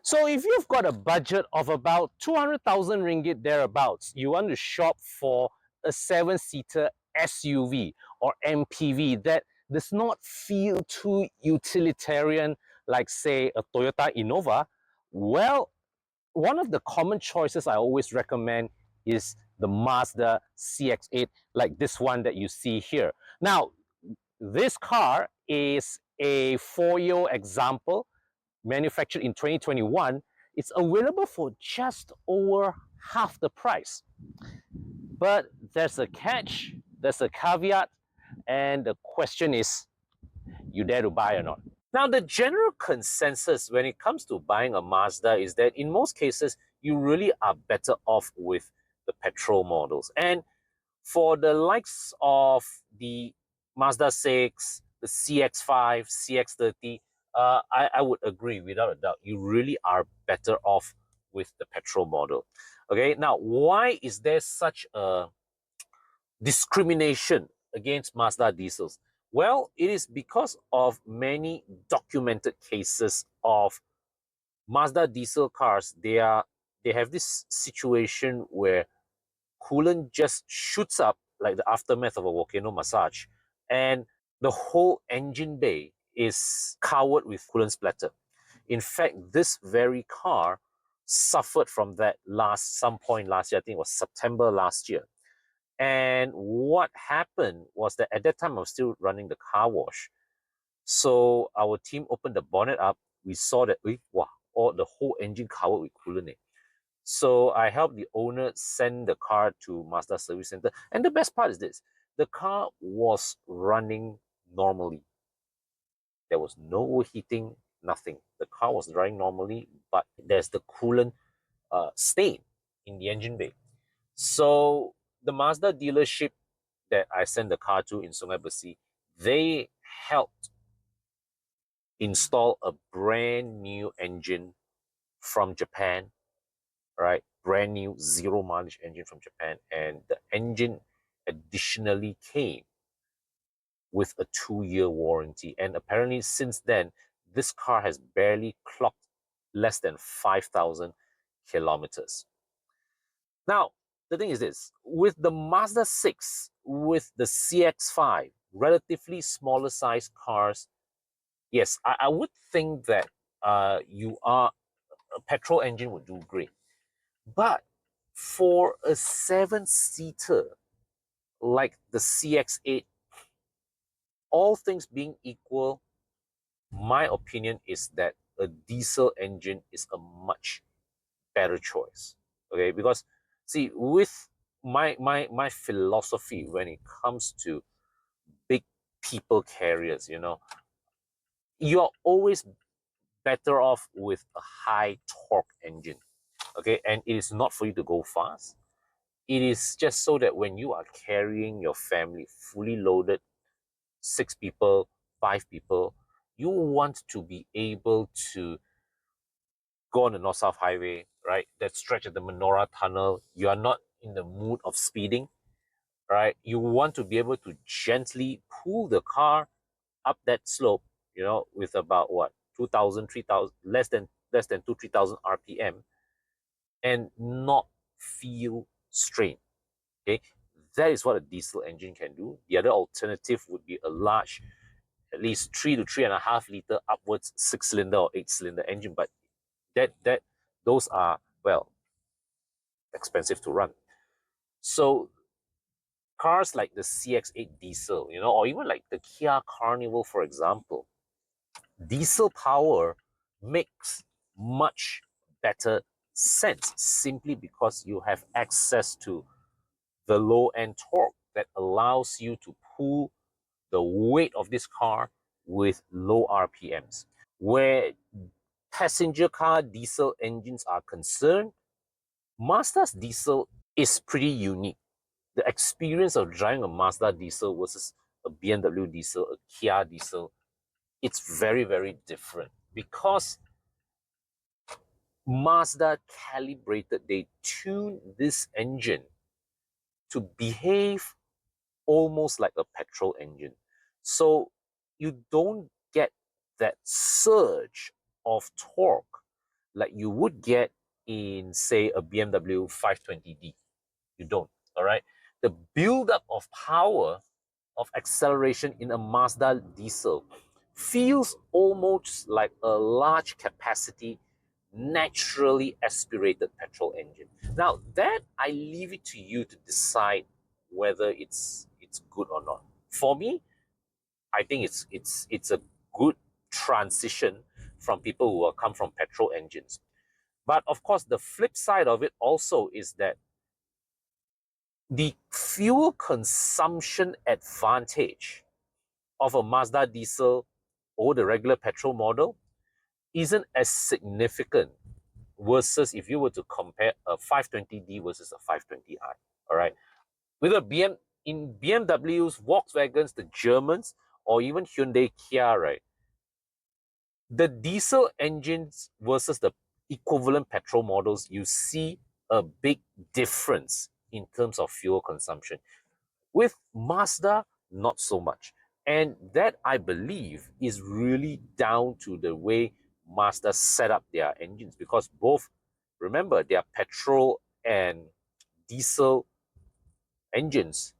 So if you've got a budget of about 200,000 ringgit thereabouts, you want to shop for a 7-seater SUV or MPV that does not feel too utilitarian like, say, a Toyota Innova, well, one of the common choices I always recommend is the Mazda CX-8, like this one that you see here. Now, this car is a 4-year example, manufactured in 2021. It's available for just over half the price. But there's a catch, there's a caveat, and the question is, you dare to buy or not? Now, the general consensus when it comes to buying a Mazda is that in most cases, you really are better off with the petrol models. And for the likes of the Mazda 6, the CX-5, CX-30, I would agree without a doubt. You really are better off with the petrol model. Okay, now why is there such a discrimination against Mazda diesels? Well, it is because of many documented cases of Mazda diesel cars. They have this situation where coolant just shoots up like the aftermath of a volcano massage, and the whole engine bay is covered with coolant splatter. In fact, this very car suffered from that some point last year. I think it was September last year. And what happened was that at that time I was still running the car wash. So our team opened the bonnet up. We saw that, wow, the whole engine covered with coolant. So I helped the owner send the car to Mazda Service Center. And the best part is this, the car was running normally. There was no overheating, nothing. The car was driving normally, but there's the coolant stain in the engine bay. So the Mazda dealership that I sent the car to in Sungai Besi, they helped install a brand new engine from Japan, right? Brand new zero mileage engine from Japan. And the engine additionally came with a 2-year warranty. And apparently since then, this car has barely clocked less than 5,000 kilometers. Now, the thing is this, with the Mazda 6, with the CX-5, relatively smaller size cars, yes, I would think that a petrol engine would do great. But for a 7-seater like the CX-8, all things being equal, my opinion is that a diesel engine is a much better choice. Okay, because see, with my philosophy when it comes to big people carriers, you're always better off with a high torque engine. Okay, and it is not for you to go fast. It is just so that when you are carrying your family fully loaded, 6 people, 5 people, you want to be able to go on the North-South Highway, right? That stretch of the Menorah Tunnel. You are not in the mood of speeding, right? You want to be able to gently pull the car up that slope, with about what, 2,000, 3,000, less than 2, 3,000 RPM, and not feel strain. Okay, that is what a diesel engine can do. The other alternative would be a large, at least 3 to 3.5 liter upwards 6-cylinder or 8-cylinder engine, but those are, well, expensive to run. So cars like the CX-8 diesel, or even like the Kia Carnival, for example, diesel power makes much better sense simply because you have access to the low-end torque that allows you to pull the weight of this car with low RPMs. Where passenger car diesel engines are concerned, Mazda's diesel is pretty unique. The experience of driving a Mazda diesel versus a BMW diesel, a Kia diesel, it's very, very different because Mazda calibrated, they tuned this engine to behave almost like a petrol engine. So you don't get that surge of torque like you would get in, say, a BMW 520D. You don't, all right? The buildup of power of acceleration in a Mazda diesel feels almost like a large capacity, naturally aspirated petrol engine. Now, that I leave it to you to decide whether it's good or not. For me, I think it's a good transition from people who come from petrol engines. But of course, the flip side of it also is that the fuel consumption advantage of a Mazda diesel or the regular petrol model isn't as significant versus if you were to compare a 520D versus a 520i. All right. With a in BMWs, Volkswagens, the Germans, or even Hyundai Kia, right? The diesel engines versus the equivalent petrol models, you see a big difference in terms of fuel consumption. With Mazda, not so much. And that, I believe, is really down to the way Mazda set up their engines, because both, remember, their petrol and diesel engines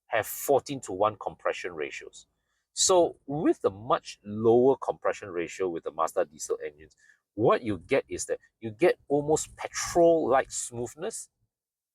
have 14:1 compression ratios. So with the much lower compression ratio with the Mazda diesel engines, what you get is that you get almost petrol-like smoothness.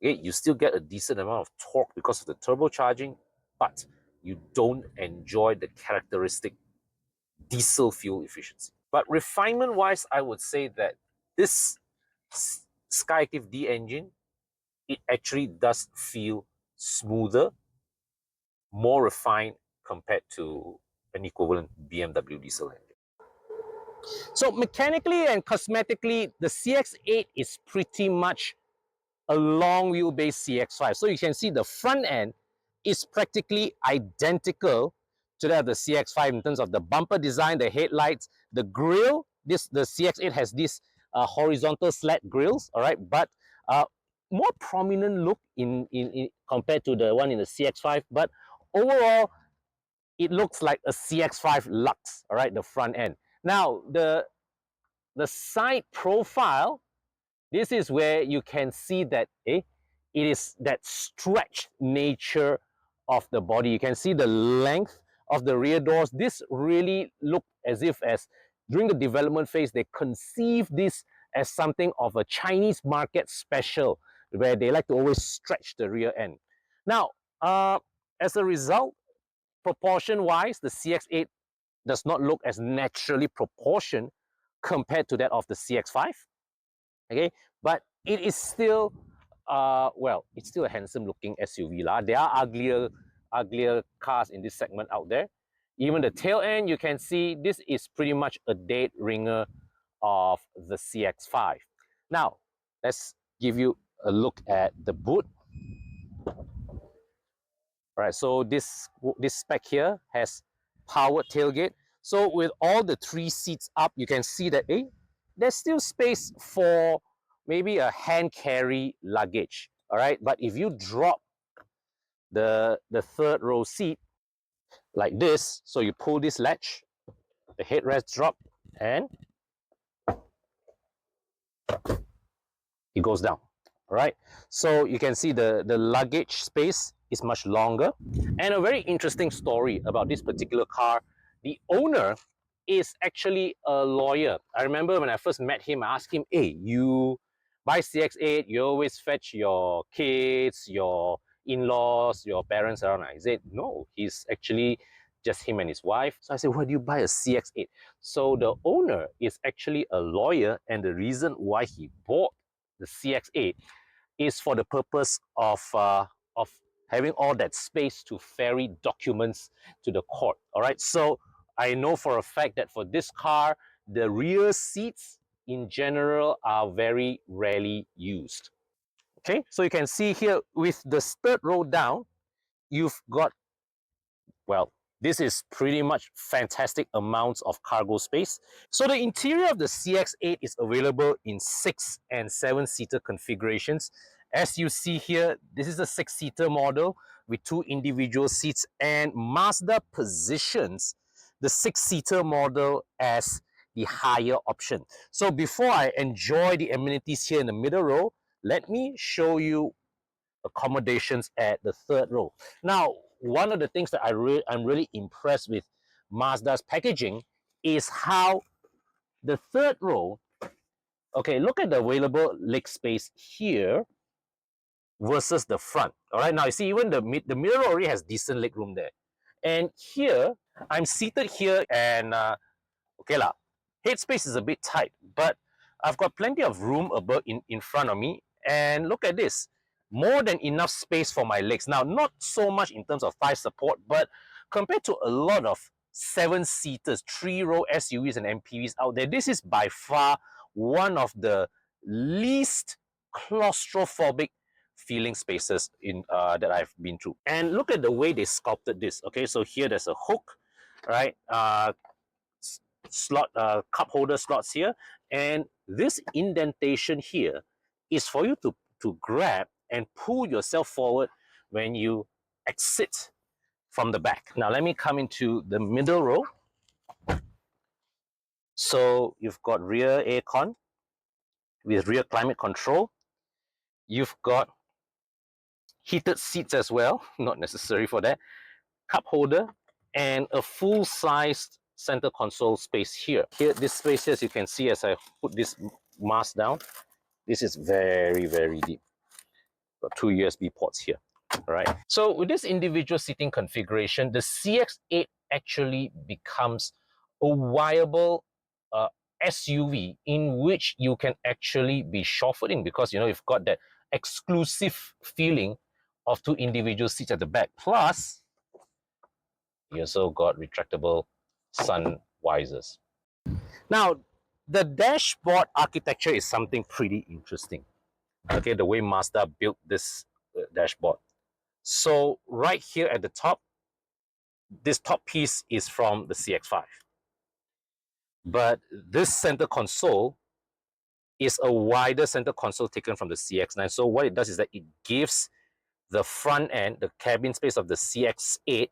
Okay, you still get a decent amount of torque because of the turbocharging, but you don't enjoy the characteristic diesel fuel efficiency. But refinement-wise, I would say that this Skyactiv D engine, it actually does feel smoother, more refined compared to an equivalent BMW diesel engine. So mechanically and cosmetically, the CX-8 is pretty much a long wheelbase CX-5. So you can see the front end is practically identical to that of the CX-5 in terms of the bumper design, the headlights, the grille. The CX-8 has these horizontal slat grills, all right, but more prominent look in compared to the one in the CX-5. But overall, it looks like a CX-5 Lux, all right, the front end. Now, the side profile, this is where you can see that it is that stretched nature of the body. You can see the length of the rear doors. This really looked as if as during the development phase, they conceived this as something of a Chinese market special, where they like to always stretch the rear end. Now, as a result, proportion-wise, the CX-8 does not look as naturally proportioned compared to that of the CX-5. Okay, but it is still, well, it's still a handsome-looking SUV lah. There are uglier cars in this segment out there. Even the tail end, you can see this is pretty much a dead ringer of the CX-5. Now, let's give you a look at the boot. All right, so this spec here has powered tailgate. So with all the 3 seats up, you can see that there's still space for maybe a hand carry luggage. All right, but if you drop the third row seat like this, so you pull this latch, the headrest drop, and it goes down. All right, so you can see the luggage space is much longer. And a very interesting story about this particular car, the owner is actually a lawyer. I remember when I first met him, I asked him, hey, you buy CX-8, you always fetch your kids, your in-laws, your parents around. I said, no, he's actually just him and his wife. So I said, why do you buy a CX-8? So the owner is actually a lawyer, and the reason why he bought the CX-8 is for the purpose of having all that space to ferry documents to the court. All right, so I know for a fact that for this car, the rear seats in general are very rarely used. Okay, so you can see here with the third row down, you've got, well, this is pretty much fantastic amounts of cargo space. So the interior of the CX-8 is available in 6 and 7-seater configurations. As you see here, this is a 6-seater model with 2 individual seats, and Mazda positions the 6-seater model as the higher option. So before I enjoy the amenities here in the middle row, let me show you accommodations at the third row. Now, one of the things that I'm really impressed with Mazda's packaging is how the third row, okay, look at the available leg space here versus the front. All right, now you see even the mirror already has decent leg room there. And here, I'm seated here and okay lah, headspace is a bit tight, but I've got plenty of room above in front of me. And look at this, more than enough space for my legs. Now, not so much in terms of thigh support, but compared to a lot of seven-seaters, three-row SUVs and MPVs out there, this is by far one of the least claustrophobic feeling spaces in that I've been through. And look at the way they sculpted this. Okay, so here there's a hook, right? Slot cup holder slots here, and this indentation here is for you to grab and pull yourself forward when you exit from the back. Now let me come into the middle row. So you've got rear aircon with rear climate control. You've got heated seats as well, not necessary for that. Cup holder and a full-sized center console space here. Here, this space here, as you can see as I put this mask down, this is very, very deep. Got two USB ports here. All right. So with this individual seating configuration, the CX-8 actually becomes a viable SUV in which you can actually be chauffeured in, because you know you've got that exclusive feeling of two individual seats at the back. Plus, you also got retractable sun visors. Now, the dashboard architecture is something pretty interesting. Okay, the way Mazda built this dashboard. So right here at the top, this top piece is from the CX-5. But this center console is a wider center console taken from the CX-9. So what it does is that it gives the front end, the cabin space of the CX-8,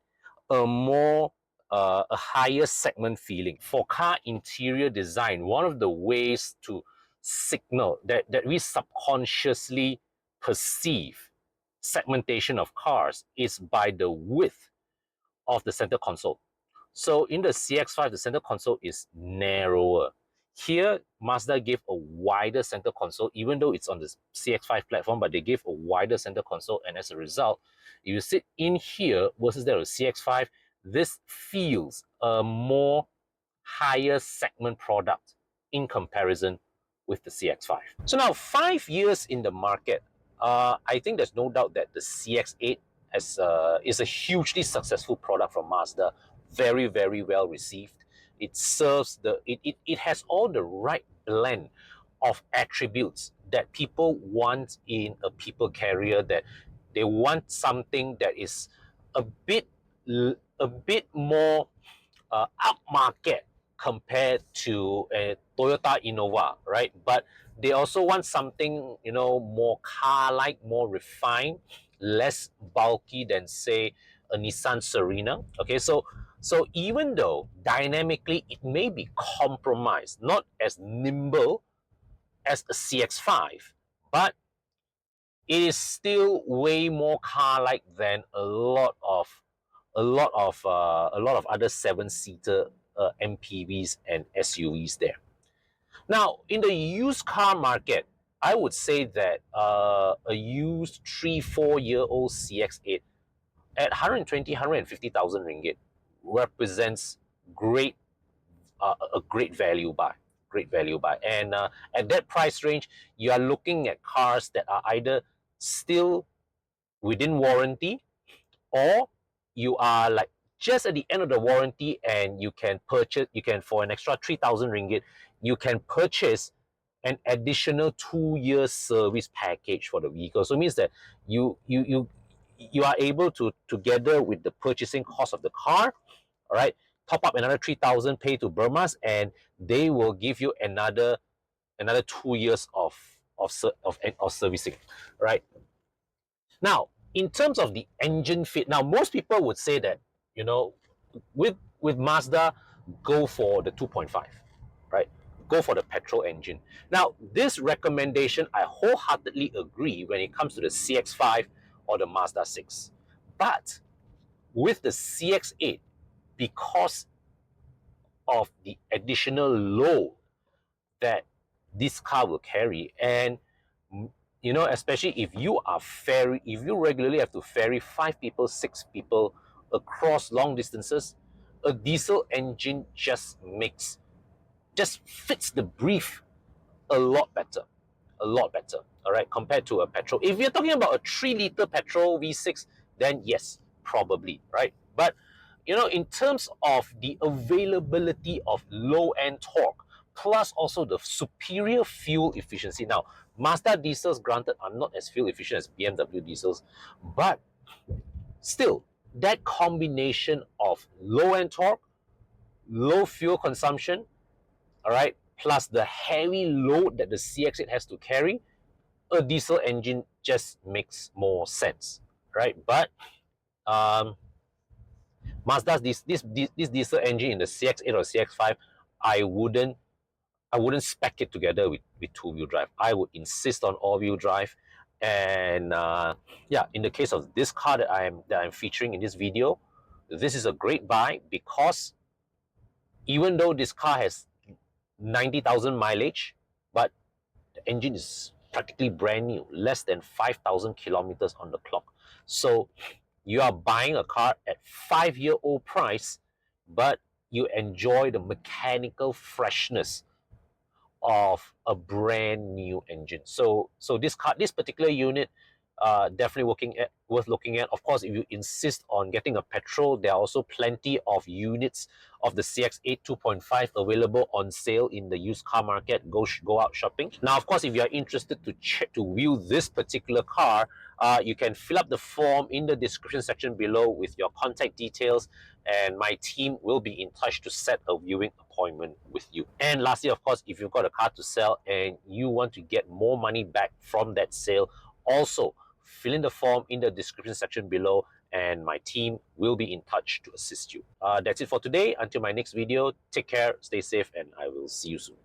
a higher segment feeling. For car interior design, one of the ways to signal that we subconsciously perceive segmentation of cars is by the width of the center console. So in the CX-5, the center console is narrower. Here, Mazda gave a wider center console, even though it's on the CX-5 platform, but they gave a wider center console, and as a result, if you sit in here versus there with CX-5, this feels a more higher segment product in comparison with the CX-5. So now, 5 years in the market, I think there's no doubt that the CX-8 is a hugely successful product from Mazda. Very, very well received. It serves it has all the right blend of attributes that people want in a people carrier, that they want something that is a bit more upmarket compared to a Toyota Innova, right? But they also want something, you know, more car-like, more refined, less bulky than, say, a Nissan Serena. Okay, so even though dynamically it may be compromised, not as nimble as a CX-5, but it is still way more car-like than a lot of other seven-seater MPVs and SUVs there. Now, in the used car market, I would say that a used 3-4-year-old CX-8 at 120, 150,000 ringgit represents a great value buy. Great value buy. And at that price range, you are looking at cars that are either still within warranty, or you are like just at the end of the warranty and you can for an extra 3,000 ringgit, you can purchase an additional 2-year service package for the vehicle. So it means that you are able to, together with the purchasing cost of the car, all right, top up another 3,000, pay to Burmas, and they will give you another 2 years of servicing, right? Now, in terms of the engine fit, now most people would say that, you know, with Mazda, go for the 2.5, right? go for the petrol engine. Now, this recommendation, I wholeheartedly agree when it comes to the CX-5 or the Mazda 6. But with the CX-8, because of the additional load that this car will carry, and especially if you regularly have to ferry 5 people, 6 people across long distances, a diesel engine just fits the brief a lot better, all right, compared to a petrol. If you're talking about a 3-liter petrol V6, then yes, probably, right? But in terms of the availability of low-end torque, plus also the superior fuel efficiency. Now, Mazda diesels, granted, are not as fuel efficient as BMW diesels, but still, that combination of low-end torque, low fuel consumption, all right, plus the heavy load that the CX-8 has to carry, a diesel engine just makes more sense, right? But um, Mazda's this diesel engine in the CX-8 or CX-5, I wouldn't I wouldn't spec it together with two-wheel drive. I would insist on all-wheel drive. And yeah, in the case of this car that I'm featuring in this video, this is a great buy because even though this car has 90,000 mileage, but the engine is practically brand new, less than 5,000 kilometers on the clock. So you are buying a car at 5-year-old price, but you enjoy the mechanical freshness of a brand new engine. So this particular unit, definitely worth looking at. Of course, if you insist on getting a petrol, there are also plenty of units of the CX-8 2.5 available on sale in the used car market. Go out shopping. Now, of course, if you are interested to view this particular car, you can fill up the form in the description section below with your contact details, and my team will be in touch to set a viewing appointment with you. And lastly, of course, if you've got a car to sell and you want to get more money back from that sale, also fill in the form in the description section below, and my team will be in touch to assist you. That's it for today. Until my next video, take care, stay safe, and I will see you soon.